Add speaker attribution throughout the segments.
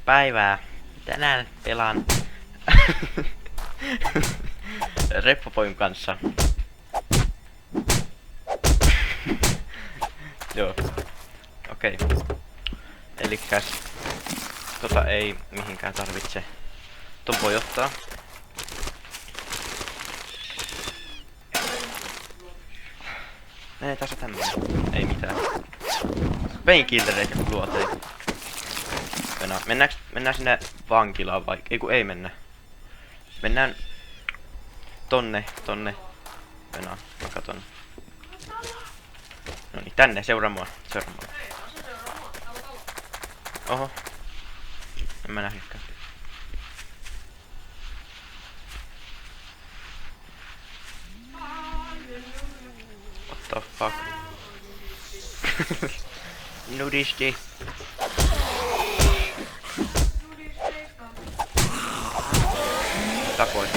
Speaker 1: päivää. Tänään pelaan Reppopoin kanssa. Joo. Okei. Elikkäs ei mihinkään tarvitse. Ton voi ottaa. Menee tässä tämmönen. Ei mitään. Painkillereitä kun luotei. Mennään sinne vankilaan vai? Ei mennä. Mennään tonne. Mennään vaikka tonne. Noniin, tänne, seuraa mua. Oho. En mä nähnytkään. What the fuck? Nudisti. Tapoin.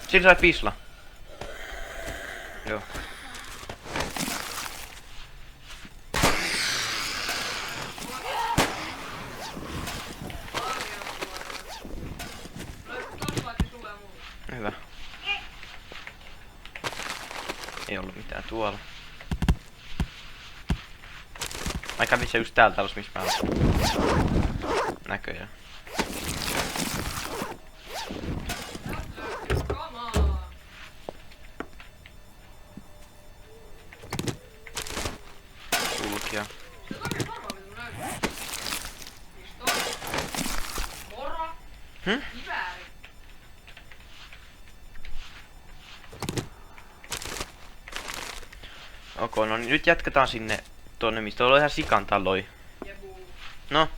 Speaker 1: Siinä sai pisla. Joo. Hyvä. Ei ollut mitään tuolla. Mä kävin se just täällä talossa, missä mä oon. Näköjään. Sulkia. Okei, no niin nyt jatketaan sinne tonne, mistä on ihan sikan taloi. No.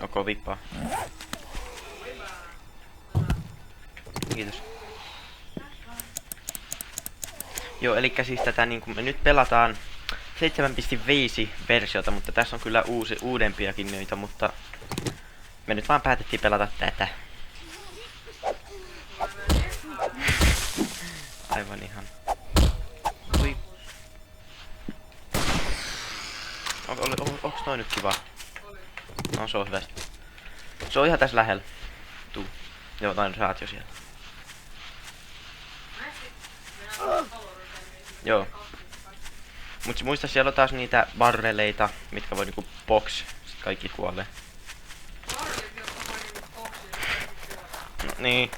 Speaker 1: Joko vippaa. Kiitos. Joo, elikkä siis tätä niinku me nyt pelataan 7.5 versiota, mutta tässä on kyllä uudempiakin noita, mutta me nyt vaan päätettiin pelata tätä. Aivan ihan. Ui. Onks noin nyt kiva? No se on hyvä. Se on ihan tässä lähellä. Tuu. Joo, noin saat jo siellä. Joo. Mut muista siellä on taas niitä barreleita, mitkä voi niinku box. Sit kaikki kuolee. No, niin.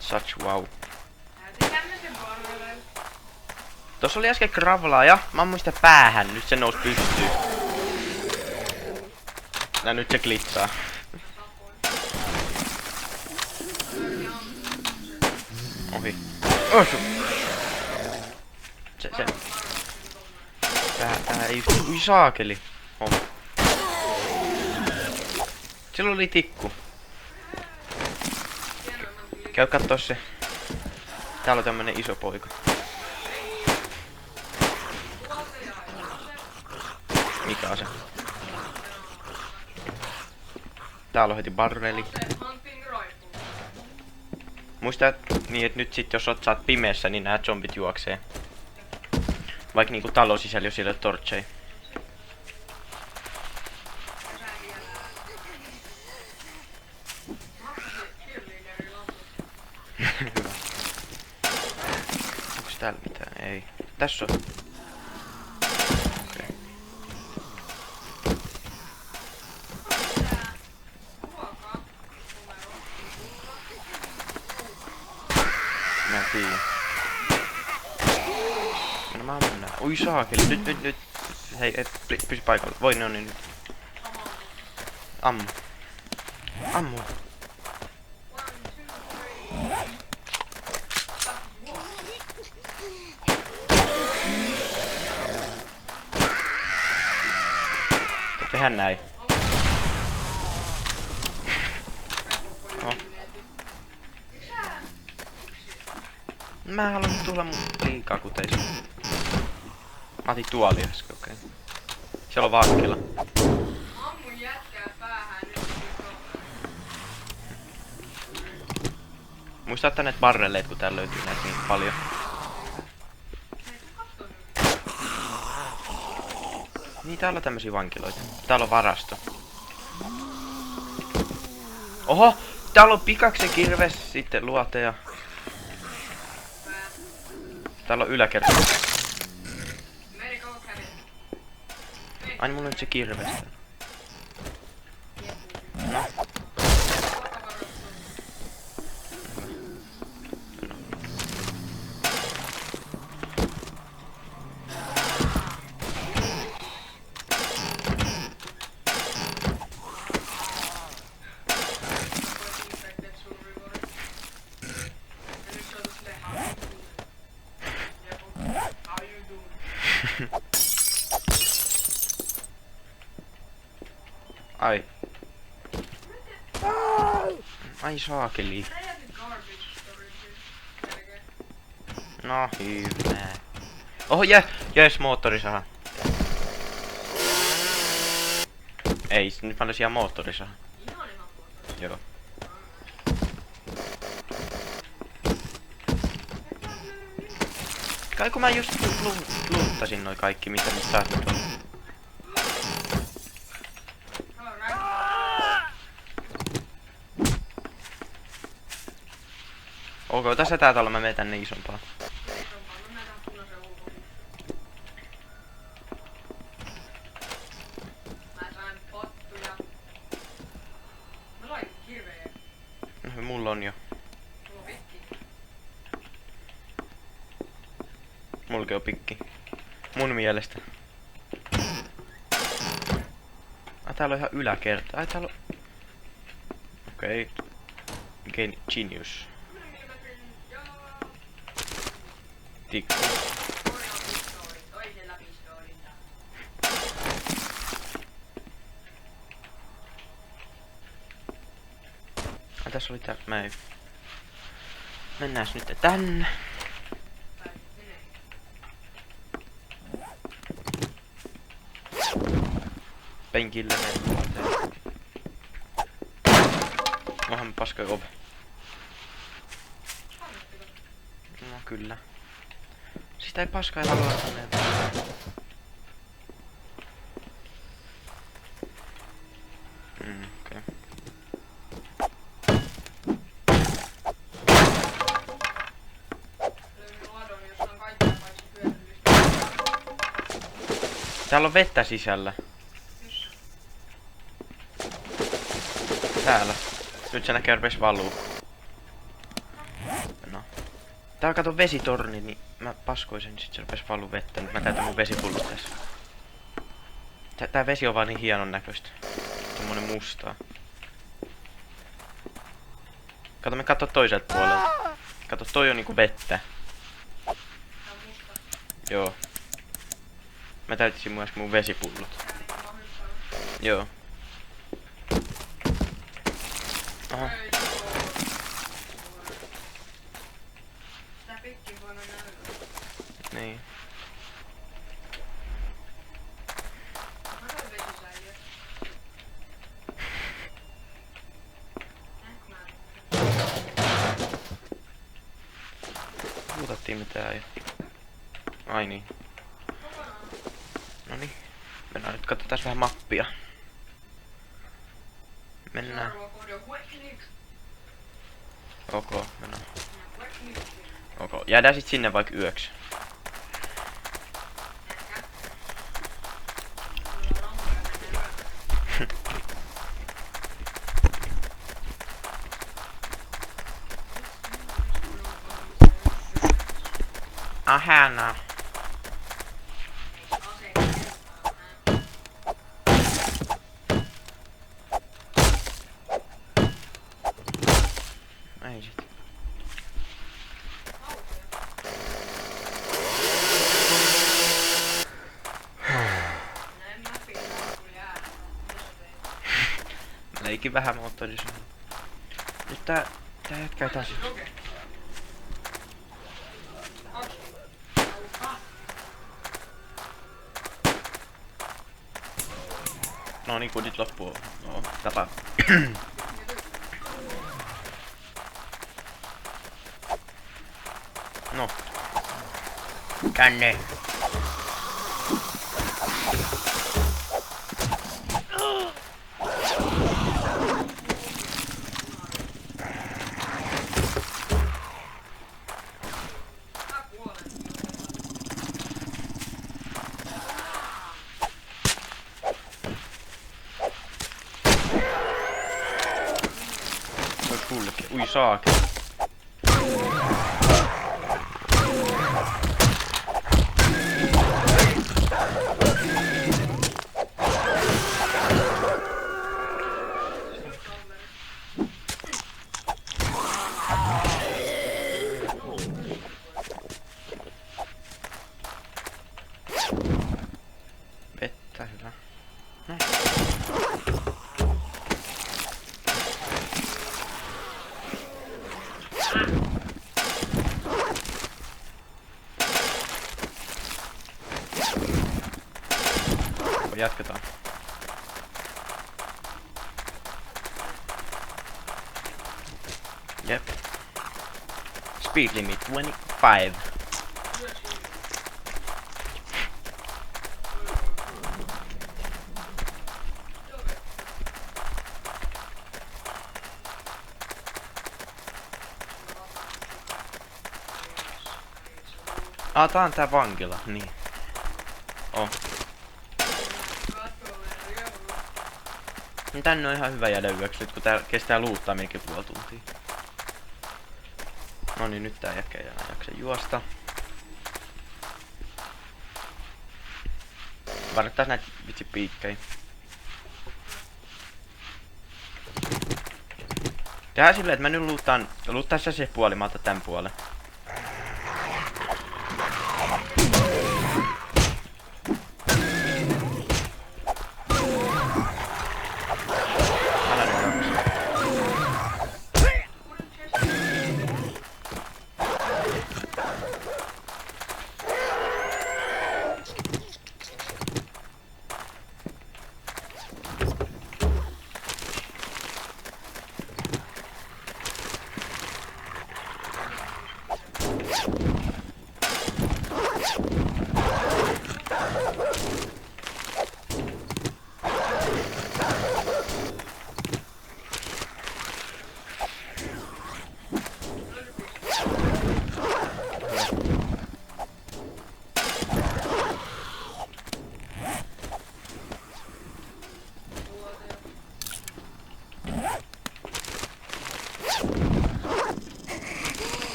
Speaker 1: Such wow. Tossa oli äsken kravlaaja. Mä ammuin sitä päähän. Nyt se nousi pystyyn. Ja nyt se glitsaa. Ohi. Osu! Tää ei just... Ui saakeli. Homma. Silloin oli tikku. Käy kattoo se. Täällä on tämmönen iso poika. Mikä ase? Täällä on heti barreli. Muista niin, että nyt sit jos saat pimeässä, niin nää zombit juoksee. Vaikka niinku talon sisällä, jos siellä ei ole torchei. Hyvä. Onks täällä mitään? Ei. Tässä on. Okay. Mä en tiedä. No mä ammun nää. Ui saakeli. Nyt. Hei, pysy paikalla. Voi ne on niin nyt. Ammu. Ammu. Tehdään näin. Oh. Mä haluan tulla mun liikakuteisiin. Mä otin tuoli äsken, okei. Siellä on vankila.
Speaker 2: Ammun jätkää päähän nyt.
Speaker 1: Muista ottaa näitä barreleet, kun täällä löytyy näitä niin paljon. Niin täällä on tämmösiä vankiloita. Täällä on varasto. Oho! Täällä on pikaksen kirves, sitten luote ja... Täällä on yläkerta.
Speaker 2: Meri kauan kävi.
Speaker 1: Ai niin, mulla on nyt se kirves. No. Ai. Ai saakeli. No hyvä. Oho, jes, moottorisaha. Ei, nyt mä olisin ihan moottorisaha. Joo. Kai kun mä just luuttasin noi kaikki, mitä taas nyt on. Ok, tässä tää talo, mä menen tänne isompaan. No, mulla on jo. Mulki on pikki. Mun mielestä. Ai täällä on ihan yläkerta. Ai täällä on... Okei. Genius. Tikku. Ai tässä oli tää... Mä ei... Mennääs nyt tänne. Penkille mennään. Onhan paskoi ove. No kyllä. Sitä ei paskaa ei halua tänne. Okei. Täällä on vettä sisällä. Täällä. Nyt se näkee rupes valuu. No. Täällä kato vesitorni, niin mä paskoisin, sit se rupes valuu vettä. Nyt mä täytän mun vesipullot tässä. Tää vesi on vaan niin hienon näköistä. Tommonen mustaa. Kato, me katso toiselta puolelta. Kato, toi on niinku vettä. Joo. Mä täytisin myös mun vesipullot. Joo. Aha. Niin. Puhutattiin mitään jo. Ai niin. Noniin. Mennään nyt katsotaan vähän mappia. Mennään. Ok, mennään. Ok, jäädään sit sinne vaikka yöksi. Ahana. Ei sit. Mä leikin vähän moottorissa. Nyt tää jätkä taas. No niin, kudit loppuu. No, tapa. No. Tänne. Hyi saake. Vettä, hyvä. No. Jatketaan. Jep. Speed limit 25. Tää on tää vankila, niin. Oh. No tänne on ihan hyvä jäädä yöksi nyt kun tää kestää luuttaa melkein puoli tuntia. No niin, nyt tää jäkkä ei enää jaksa juosta. Varrettais näitä vitsi piikkejä. Tehdään silleen, että mä nyt luuttais se puoli, mä otan tän puolen.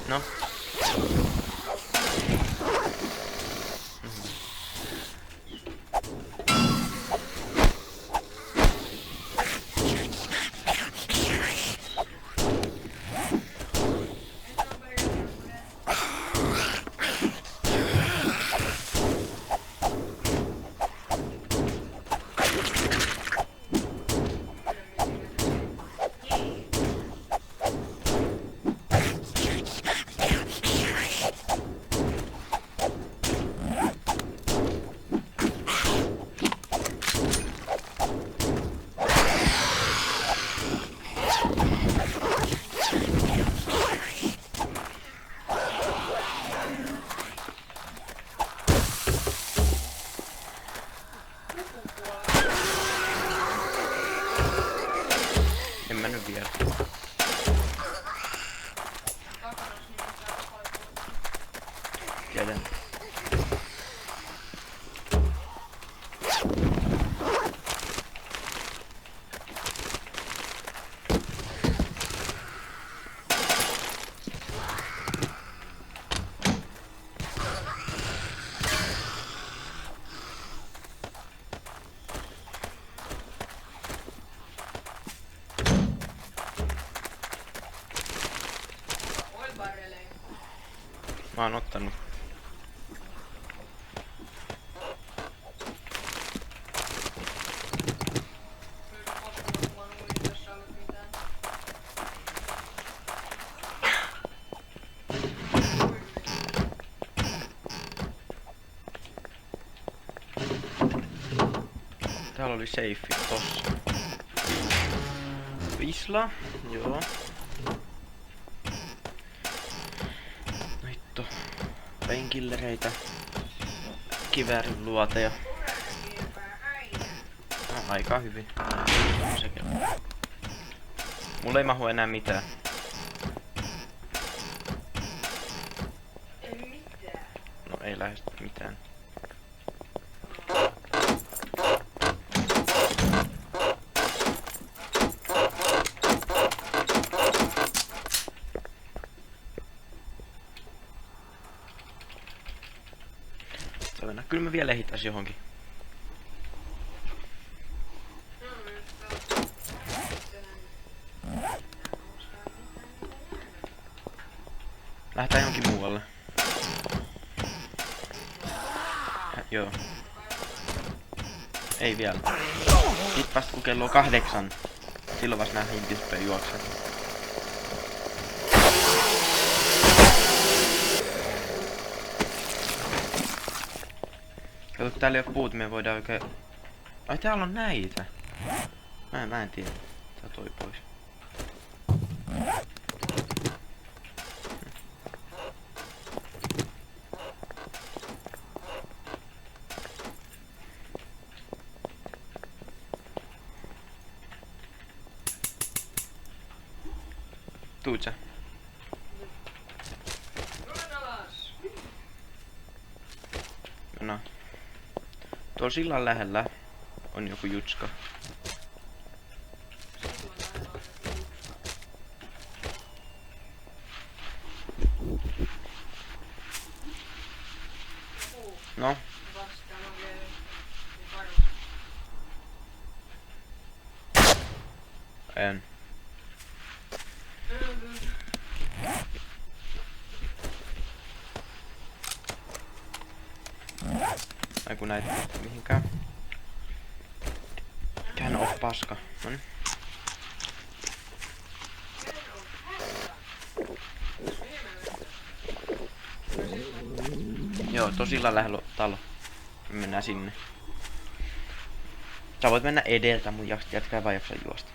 Speaker 1: No. En mä nyt vielä. Tiedän. Mä oon ottanut. Täällä oli seifi tossa. Visla, joo. Hitto. Painkillereitä. Kiväärin luoteja. No, aika hyvin. Mulla ei mahu enää mitään. ei lähesty mitään. Kyllä mä vielä ehittäis johonkin. Lähdetään johonkin muualle. Joo. Ei vielä. Sit vasta kun kello on 8. Silloin vasta nää hintit rupeaa juoksemaan. Kato, kun täällä ei oo puut, me voidaan oikein... Ai täällä on näitä. Mä en tiedä. Tää toi pois. Tuut sä? No. Tuolla sillan lähellä on joku jutska. No. En. Ai kun näitä mihinkään. Tän on paska. Noniin. Joo, tosilla lähellä talo. Me mennään sinne. Sä voit mennä edeltä, mun jätkää vaan jaksaa juosta.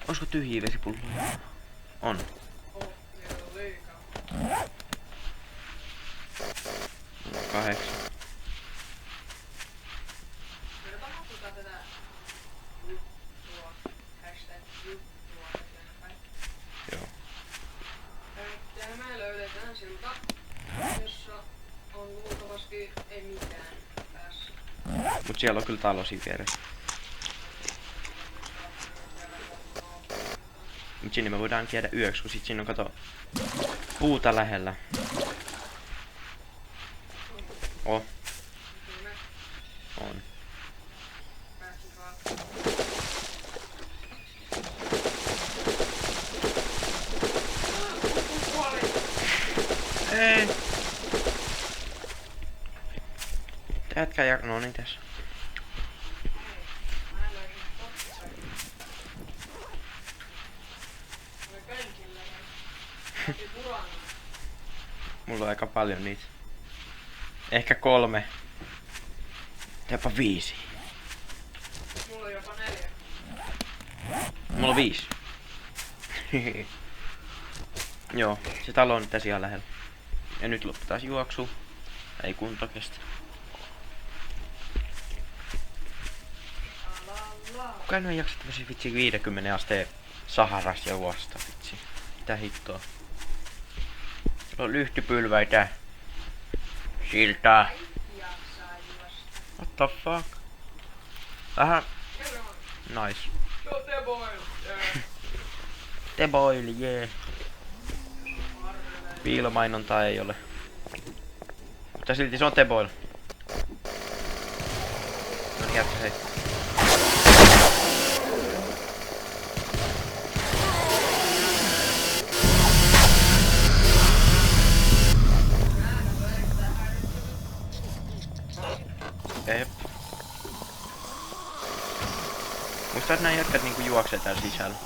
Speaker 1: Olisiko tyhjiä vesipulloja? On.
Speaker 2: Oh, niitä on liikaa.
Speaker 1: 8.
Speaker 2: Meillä tapahtuukaan tätä juttua, hashtag juttua eteenpäin.
Speaker 1: Joo.
Speaker 2: Ja me löydetään silta, jossa on luultavasti ei mitään päässä.
Speaker 1: Mut siellä on kyllä talo siinä vieressä. Mut sinne me voidaan jäädä yöksi, kun sit siinä on kato puuta lähellä. Oh. On. Ei. Jätkä no niin tässä. Mulla on aika paljon niitä. Ehkä 3. Jopa 5.
Speaker 2: Mulla on jopa 4.
Speaker 1: Mulla on 5. Joo, se talo on nyt tässä ihan lähellä. Ja nyt loppu taas juoksu. Ei kunto kestä. Kukaan ei jaksa tämmösiä vitsi 50 asteen Saharas juosta vitsi. Mitä hittoa. Siellä on lyhtypylväitä. Siltaa. What the fuck? Vähän. Nice. Teboil, jee. Piilomainontaa ei ole. Mutta silti se on Teboil. No niin, jätkä hei. Jep. Muistaa, että nää jätkät niinku juoksee täällä sisällä.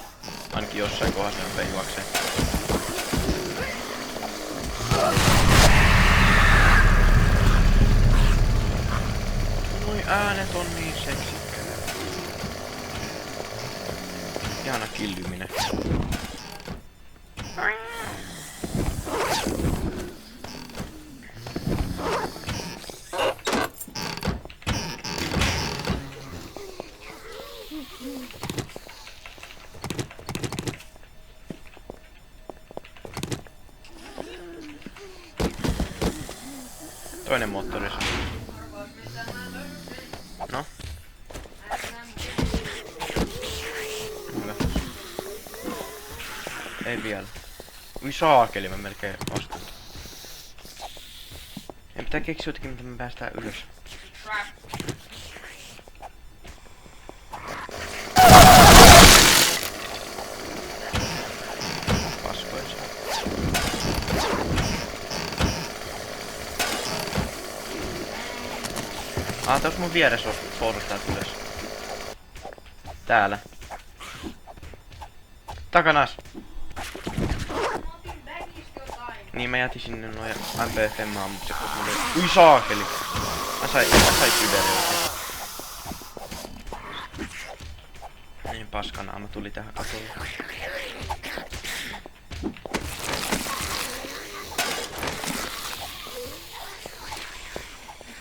Speaker 1: Ainakin jossain kohdassa ne juoksee. Äänet on niin seksikkäät. Ihana killyminen. Toinen moottori.
Speaker 2: Arvaas mitä mä löysin.
Speaker 1: No, hyvä. Ei vielä. Ui saakeli, mä melkein astuin. En pitää keksiä jotakin, miten me päästään ylös.
Speaker 2: Trap.
Speaker 1: Paskoja saa. Tos mun vieressä on portaat ylös. Täällä. Takanas!
Speaker 2: Mä otin bagista jotain.
Speaker 1: Niin mä jätin sinne noin MPFM mutta se mulle... Ui saakeli! Mä sain sydäri oikein. Niin paskanaa, mä tuli tähän katolle.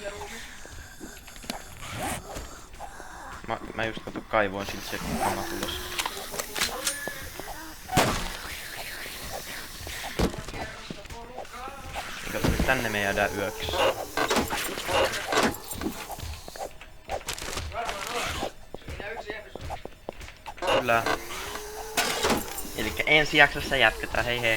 Speaker 2: Ja ruumis.
Speaker 1: Mä just kato kaivoin siltä se kama tulos.
Speaker 2: Kerrosta porukkaa.
Speaker 1: Niin kato, nyt tänne me jäädään yöksi.
Speaker 2: Varmaan on. Siinä yksi episodi.
Speaker 1: Kyllä. Elikkä ensi jaksossa jatketaan, hei hei.